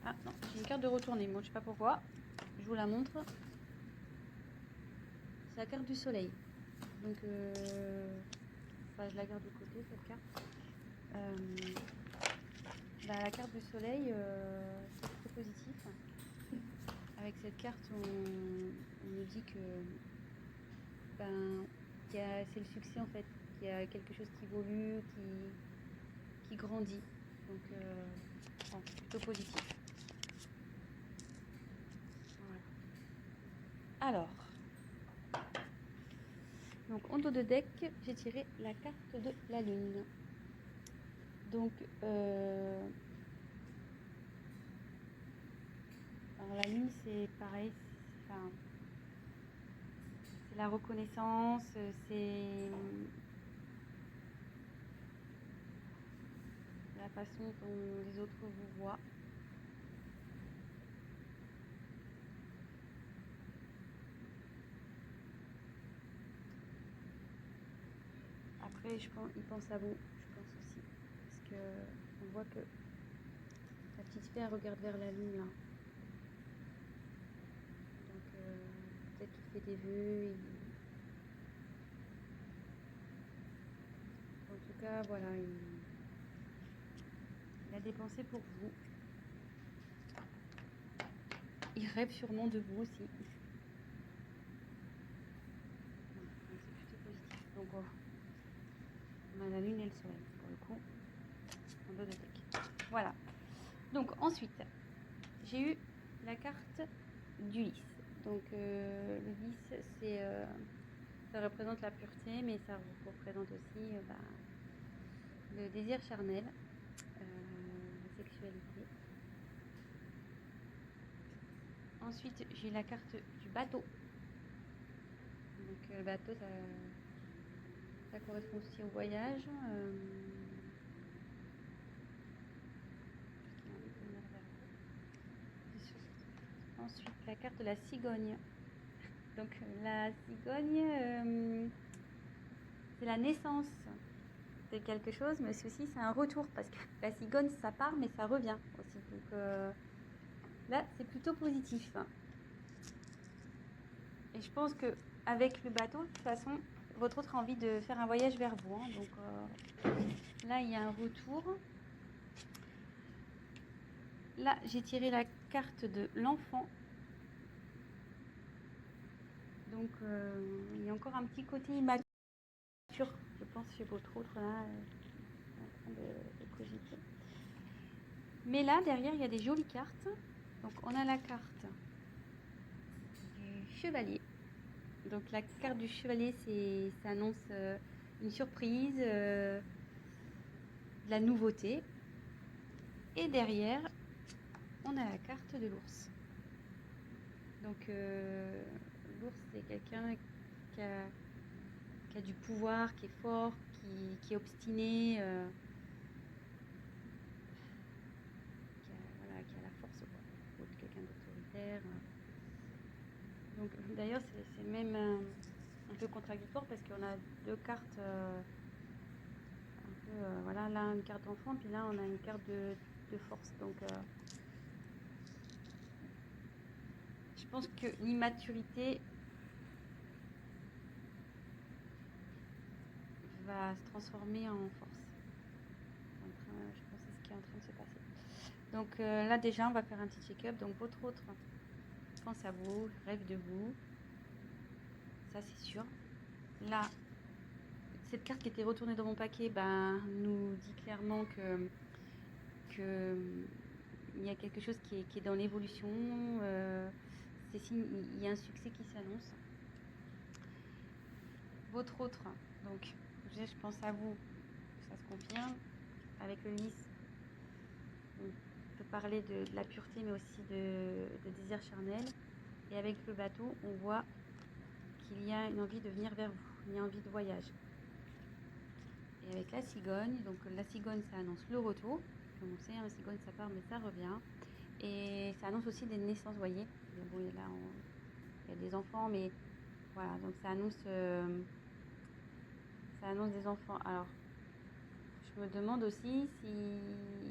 Ah non, j'ai une carte de retournée. Moi, je sais pas pourquoi. Je vous la montre. C'est la carte du soleil. Donc, bah, je la garde de côté, cette carte. La carte du soleil, c'est très positif. Avec cette carte, on nous dit que c'est le succès en fait, qu'il y a quelque chose qui évolue, qui grandit. Donc, bon, c'est plutôt positif. Voilà. Alors, donc en dos de deck, j'ai tiré la carte de la lune. Donc, alors la lune, c'est pareil, c'est la reconnaissance, c'est la façon dont les autres vous voient. Après, ils pensent à vous, je pense aussi. Parce que on voit que la petite fille, elle regarde vers la lune là. Donc, peut-être qu'il fait des vœux. En tout cas, voilà, il a des pensées pour vous. Il rêve sûrement de vous aussi. C'est plutôt positif. Donc, on a la lune et le soleil, pour le coup, en dos de deck. Voilà. Donc, ensuite, j'ai eu la carte du lys. Donc, le lys, ça représente la pureté, mais ça représente aussi le désir charnel, la sexualité. Ensuite, j'ai la carte du bateau. Donc, le bateau, ça correspond aussi au voyage. Ensuite, la carte de la cigogne. Donc, la cigogne, c'est la naissance de quelque chose, mais ceci, c'est un retour. Parce que la cigogne, ça part, mais ça revient aussi. Donc, là, c'est plutôt positif. Et je pense qu'avec le bateau, de toute façon, votre autre a envie de faire un voyage vers vous. Hein. Donc, là, il y a un retour. Là, j'ai tiré la carte de l'enfant. Donc, il y a encore un petit côté immature, je pense, chez votre autre, là, en train de cogiter. Mais là, derrière, il y a des jolies cartes. Donc, on a la carte du chevalier. Donc, la carte du chevalier, ça annonce une surprise, de la nouveauté. Et derrière, on a la carte de l'ours. Donc, l'ours, c'est quelqu'un qui a du pouvoir, qui est fort, qui est obstiné, qui a la force, quoi. Ou quelqu'un d'autoritaire. Donc, d'ailleurs, c'est même un peu contradictoire parce qu'on a deux cartes, un peu, voilà, là une carte d'enfant, puis là on a une carte de force. Donc, je pense que l'immaturité va se transformer en force. Je pense que c'est ce qui est en train de se passer. Donc, là déjà, on va faire un petit check-up. Donc, votre autre pense à vous, rêve de vous. Ça, c'est sûr. Là, cette carte qui était retournée dans mon paquet nous dit clairement que il y a quelque chose qui est dans l'évolution. C'est signe, il y a un succès qui s'annonce. Votre autre, donc je pense à vous, ça se confirme. Avec le lys, on peut parler de la pureté, mais aussi de désir charnel. Et avec le bateau, on voit qu'il y a une envie de venir vers vous, il y a envie de voyage. Et avec la cigogne, donc la cigogne, ça annonce le retour. Comme on sait, la cigogne, ça part, mais ça revient. Et ça annonce aussi des naissances, vous voyez. Bon, il y a des enfants, mais voilà, donc ça annonce des enfants. Alors, je me demande aussi si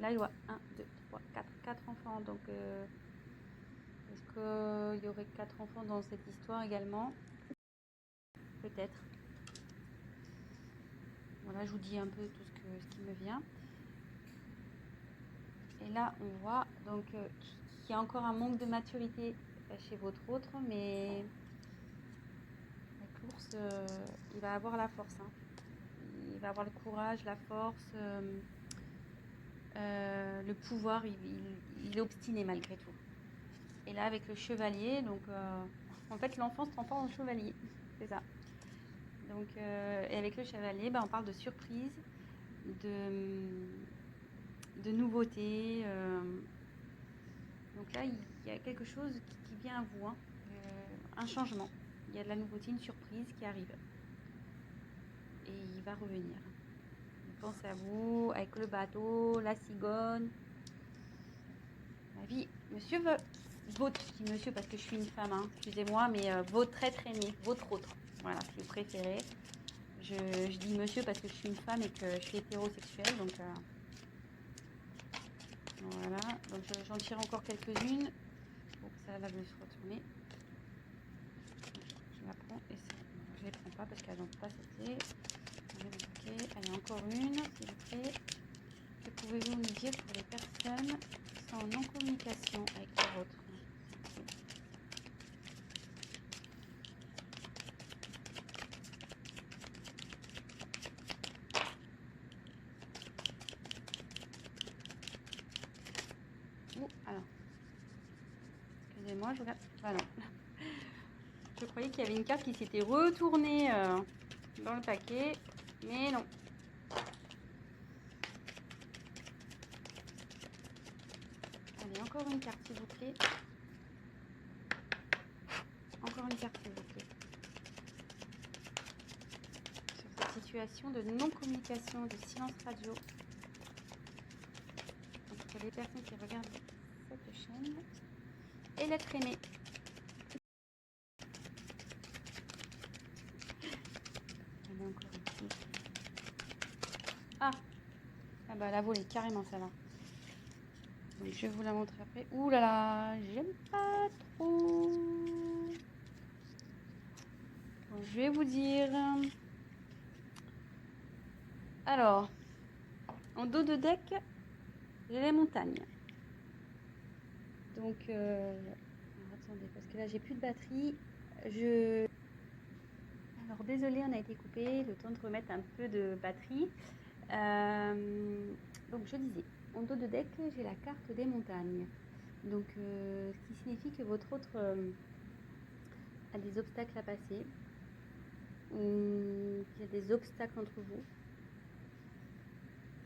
là, il y a 1, 2, 3, 4, 4 enfants. Donc, est-ce qu'il y aurait 4 enfants dans cette histoire également? Peut-être. Voilà, je vous dis un peu tout ce qui me vient. Et là, on voit donc qu'il y a encore un manque de maturité chez votre autre, mais avec l'ours, il va avoir la force. Hein. Il va avoir le courage, la force, le pouvoir. Il est obstiné malgré tout. Et là, avec le chevalier, donc en fait, l'enfant se transforme en chevalier. C'est ça. Donc, et avec le chevalier, on parle de surprise, de nouveauté. Donc là, il y a quelque chose qui vient à vous, hein, un changement. Il y a de la nouveauté, une surprise qui arrive. Et il va revenir. Il pense à vous, avec le bateau, la cigogne. Ma vie, monsieur veut... Votre, je dis monsieur parce que je suis une femme, hein, excusez-moi, mais votre être aimé, votre autre. Voilà, si vous préférez. Je dis monsieur parce que je suis une femme et que je suis hétérosexuelle, donc... Voilà, donc j'en tire encore quelques-unes. Bon, ça va se retourner. Je la prends et je ne les prends pas parce qu'elles n'ont pas sauté. Allez, encore une, s'il vous plaît. Que pouvez-vous nous dire pour les personnes qui sont en non-communication avec leur autre? Alors, excusez-moi, je regarde. Ah non. Je croyais qu'il y avait une carte qui s'était retournée dans le paquet, mais non. Allez, encore une carte, s'il vous plaît. Encore une carte, s'il vous plaît. Sur cette situation de non-communication, de silence radio. Donc, pour les personnes qui regardent cette chaîne. Et l'être aimé. Allez, encore ici. Ah bah elle a volé, carrément, ça va. Donc, je vais vous la montrer après. Ouh là là, j'aime pas trop. Donc, je vais vous dire. Alors, en dos de deck, j'ai les montagnes. Donc, attendez, parce que là, j'ai plus de batterie. Alors, désolé, on a été coupé. Le temps de remettre un peu de batterie. Donc, je disais, en dos de deck, j'ai la carte des montagnes. Donc, ce qui signifie que votre autre a des obstacles à passer. Ou qu'il y a des obstacles entre vous.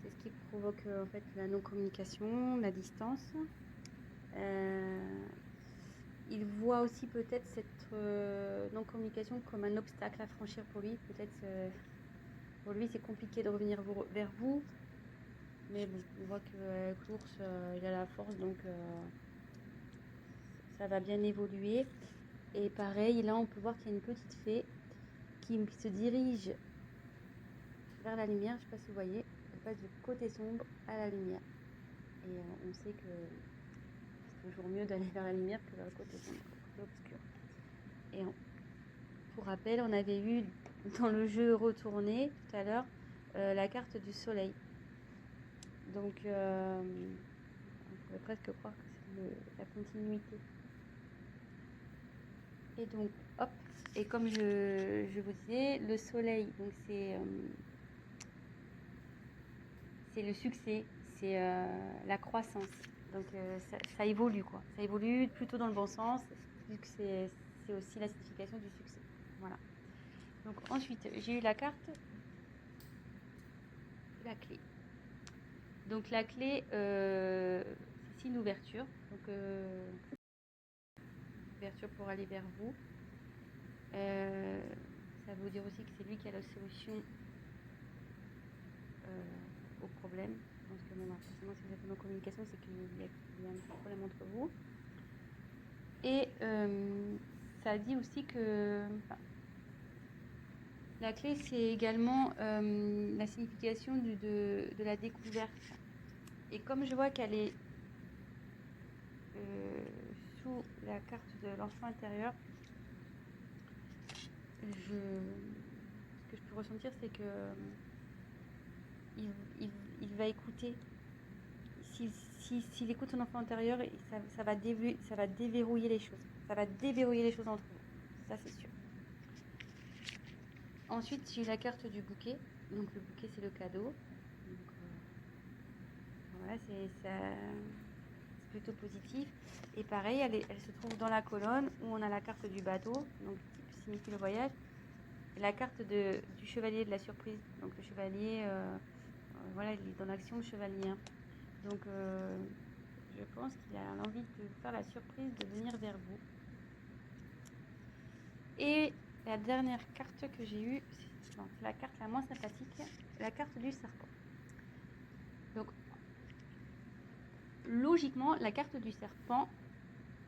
C'est ce qui provoque en fait la non-communication, la distance. Il voit aussi peut-être cette non-communication comme un obstacle à franchir pour lui. Peut-être pour lui c'est compliqué de revenir vers vous. Mais bon, on voit qu'avec l'ours, il a la force, donc ça va bien évoluer. Et pareil, là on peut voir qu'il y a une petite fée qui se dirige vers la lumière. Je ne sais pas si vous voyez, elle passe du côté sombre à la lumière. Et on sait que c'est toujours mieux d'aller vers la lumière que vers le côté sombre, le côté obscur. Et pour rappel, on avait eu dans le jeu retourné tout à l'heure la carte du soleil. Donc on pourrait presque croire que c'est la continuité. Et donc hop, et comme je vous disais, le soleil, donc c'est le succès, c'est la croissance. Donc ça évolue quoi. Ça évolue plutôt dans le bon sens, vu que c'est aussi la signification du succès. Voilà. Donc ensuite, j'ai eu la carte, la clé. Donc la clé, c'est une ouverture. Donc ouverture pour aller vers vous. Ça veut dire aussi que c'est lui qui a la solution au problème. Je pense que bon, forcément, si vous êtes en communication, c'est qu'il y a un problème entre vous. Et ça dit aussi que la clé, c'est également la signification de la découverte. Et comme je vois qu'elle est sous la carte de l'enfant intérieur, ce que je peux ressentir, c'est que il va écouter. S'il écoute son enfant intérieur, ça va déverrouiller les choses. Ça va déverrouiller les choses entre vous. Ça, c'est sûr. Ensuite, j'ai la carte du bouquet. Donc, le bouquet, c'est le cadeau. Donc, voilà, c'est plutôt positif. Et pareil, elle se trouve dans la colonne où on a la carte du bateau, donc qui signifie le voyage. Et la carte du chevalier de la surprise. Donc, le chevalier, voilà, il est dans l'action, le chevalier. Hein. Donc, je pense qu'il a envie de faire la surprise de venir vers vous. Et la dernière carte que j'ai eue, c'est la carte la moins sympathique, la carte du serpent. Donc, logiquement, la carte du serpent,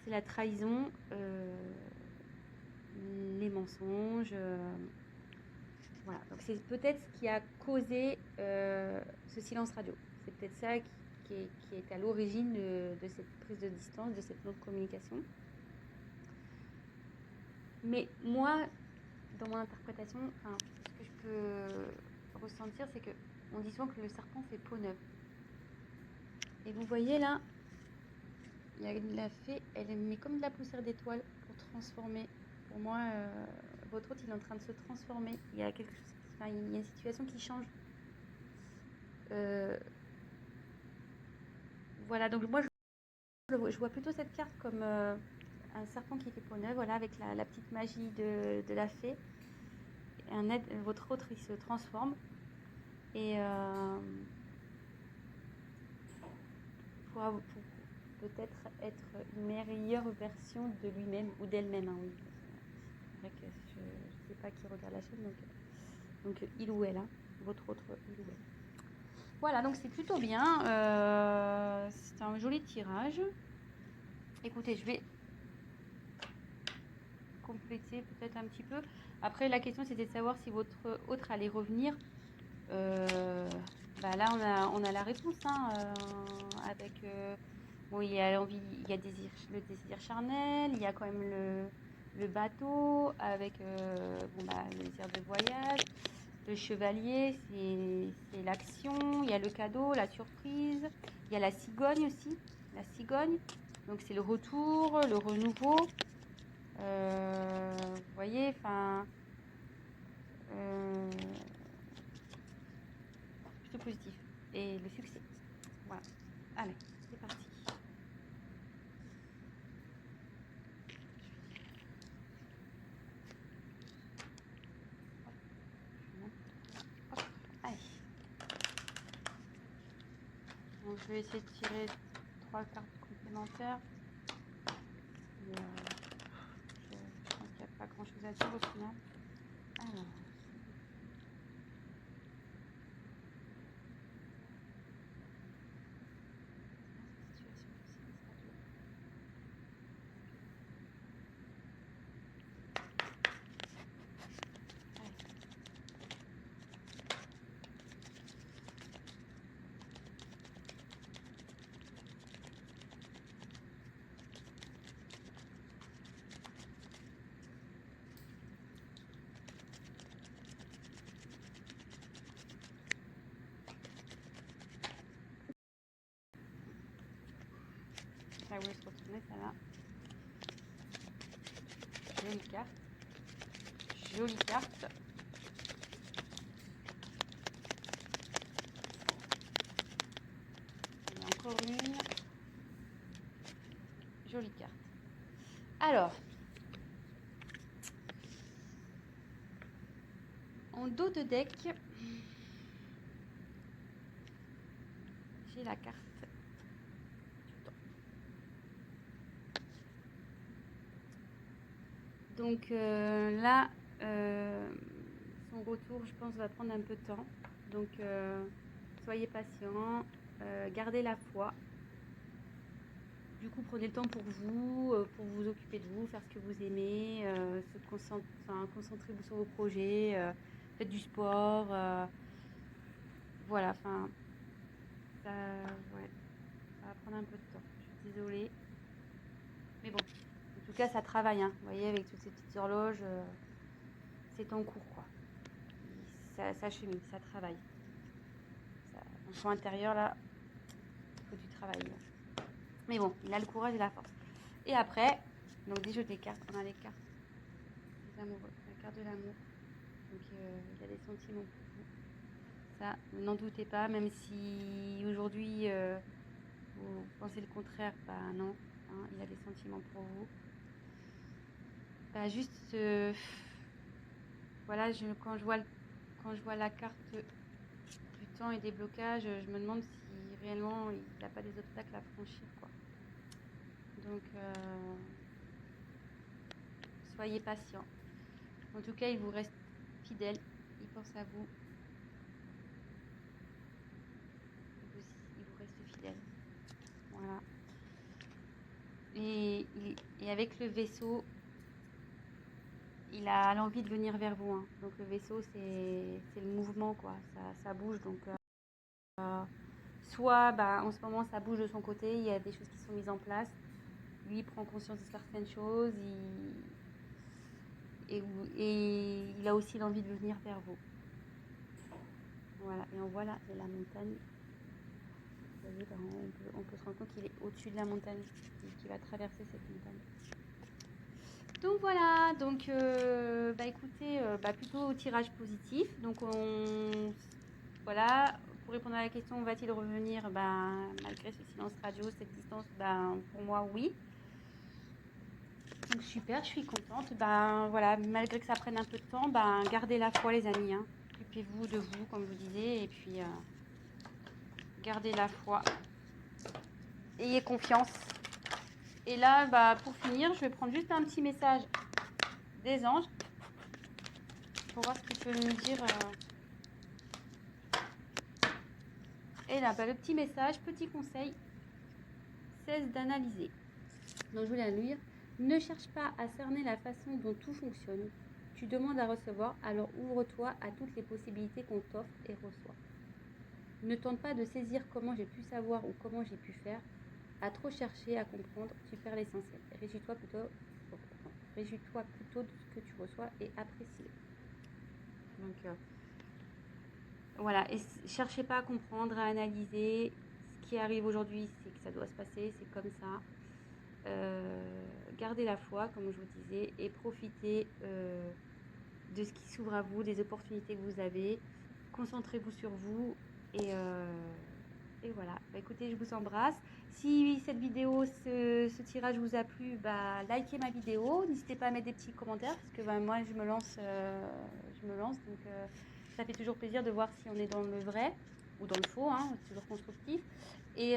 c'est la trahison, les mensonges. Voilà. Donc, c'est peut-être ce qui a causé ce silence radio. C'est peut-être ça qui est à l'origine de cette prise de distance, de cette non-communication. Mais moi, dans mon interprétation, ce que je peux ressentir, c'est qu'on dit souvent que le serpent fait peau neuve. Et vous voyez là, il a fait, elle met comme de la poussière d'étoile pour transformer. Pour moi, votre hôte, il est en train de se transformer. Il y a quelque chose, il y a une situation qui change. Voilà, donc moi, je vois plutôt cette carte comme un serpent qui fait peau neuve, voilà, avec la petite magie de la fée. Votre autre, il se transforme. Et pour peut-être être une meilleure version de lui-même ou d'elle-même. Hein, oui. C'est vrai que je ne sais pas qui regarde la chaîne, donc il ou elle, hein, votre autre il ou elle. Voilà, donc c'est plutôt bien. C'est un joli tirage. Écoutez, je vais compléter peut-être un petit peu. Après, la question c'était de savoir si votre autre allait revenir. Là, on a la réponse, hein, avec bon, il y a l'envie, il y a le désir charnel, il y a quand même le bateau avec le désir de voyage, le chevalier, c'est l'action, il y a le cadeau, la surprise, il y a la cigogne aussi, la cigogne, donc c'est le retour, le renouveau, vous voyez, enfin. Positif et le succès. Voilà. Allez, c'est parti. Hop. Allez. Donc je vais essayer de tirer 3 cartes complémentaires. Et, je pense qu'il n'y a pas grand chose à dire au final. Alors. Ça voulait se retourner, ça là. Jolie carte. Jolie carte. Il y a encore une. Jolie carte. Alors, en dos de deck, j'ai la carte du temps. Donc là, son retour, je pense, va prendre un peu de temps. Donc, soyez patient, gardez la foi. Du coup, prenez le temps pour vous occuper de vous, faire ce que vous aimez, concentrez-vous sur vos projets, faites du sport. Voilà, ça va prendre un peu de temps. Je suis désolée. tout cas, ça travaille, hein. Vous voyez, avec toutes ces petites horloges, c'est en cours, quoi. Ça chemine, ça travaille. En fond intérieur, là, il faut du travail. Là. Mais bon, il a le courage et la force. Et après, donc des jeux de cartes, on a les cartes des amoureux, la carte de l'amour. Donc il y a des sentiments pour vous. Ça, n'en doutez pas, même si aujourd'hui vous pensez le contraire, bah non, hein, il a des sentiments pour vous. Bah juste, voilà, quand je vois la carte du temps et des blocages, je me demande si réellement il n'a pas des obstacles à franchir, quoi. Donc, soyez patient. En tout cas, il vous reste fidèle, il pense à vous, il vous reste fidèle. Voilà. Et avec le vaisseau, il a l'envie de venir vers vous, hein. Donc le vaisseau, c'est le mouvement, quoi. Ça bouge. Donc soit en ce moment ça bouge de son côté, il y a des choses qui sont mises en place. Lui il prend conscience de certaines choses, et il a aussi l'envie de venir vers vous. Voilà, et on voit là la montagne. Vous voyez, on peut se rendre compte qu'il est au-dessus de la montagne, qu'il va traverser cette montagne. Donc voilà, donc écoutez, plutôt tirage positif. Donc voilà, pour répondre à la question, va-t-il revenir malgré ce silence radio, cette distance, pour moi oui. Donc super, je suis contente. Voilà, malgré que ça prenne un peu de temps, gardez la foi les amis, hein. Occupez-vous de vous, comme je vous disais, et puis gardez la foi. Ayez confiance. Et là, pour finir, je vais prendre juste un petit message des anges pour voir ce qu'ils peuvent nous dire. Et là, le petit message, petit conseil, cesse d'analyser. Donc je voulais la lire. Ne cherche pas à cerner la façon dont tout fonctionne. Tu demandes à recevoir, alors ouvre-toi à toutes les possibilités qu'on t'offre et reçoit. Ne tente pas de saisir comment j'ai pu savoir ou comment j'ai pu faire. À trop chercher à comprendre, tu perds l'essentiel. Réjouis-toi plutôt de ce que tu reçois et apprécie-le. Donc voilà, et cherchez pas à comprendre, à analyser. Ce qui arrive aujourd'hui, c'est que ça doit se passer, c'est comme ça. Gardez la foi, comme je vous disais, et profitez de ce qui s'ouvre à vous, des opportunités que vous avez. Concentrez-vous sur vous et voilà. Écoutez, je vous embrasse. Si cette vidéo, ce tirage vous a plu, likez ma vidéo. N'hésitez pas à mettre des petits commentaires parce que moi, je me lance. Donc, ça fait toujours plaisir de voir si on est dans le vrai ou dans le faux, hein, toujours constructif. Et